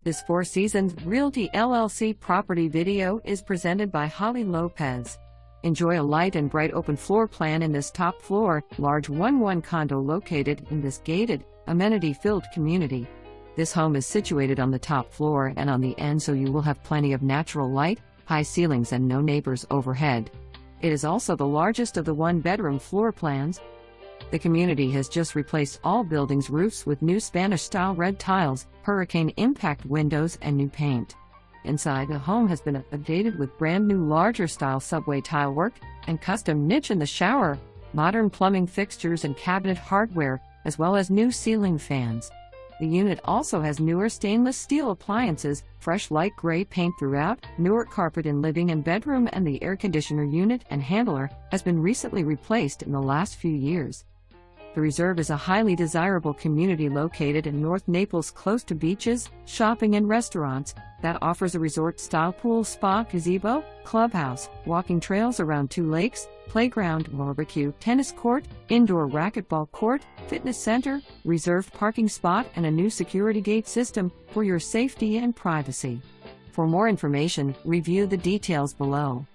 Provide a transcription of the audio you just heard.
This Seasons Realty LLC property video is presented by Lopez. Enjoy a light and bright open floor plan in this top floor, large 1-1 condo located in this gated, amenity-filled community. This home is situated on the top floor and on the end, so you will have plenty of natural light, high ceilings and no neighbors overhead. It is also the largest of the one-bedroom floor plans. The community has just replaced all buildings' roofs with new Spanish-style red tiles, hurricane-impact windows and new paint. Inside, the home has been updated with brand-new larger-style subway tilework and custom niche in the shower, modern plumbing fixtures and cabinet hardware, as well as new ceiling fans. The unit also has newer stainless steel appliances, fresh light gray paint throughout, newer carpet in living and bedroom, and the air conditioner unit and handler has been recently replaced in the last few years. The Reserve is a highly desirable community located in North Naples, close to beaches, shopping and restaurants, that offers a resort-style pool, spa, gazebo, clubhouse, walking trails around 2 lakes, playground, barbecue, tennis court, indoor racquetball court, fitness center, reserved parking spot, and a new security gate system for your safety and privacy. For more information, review the details below.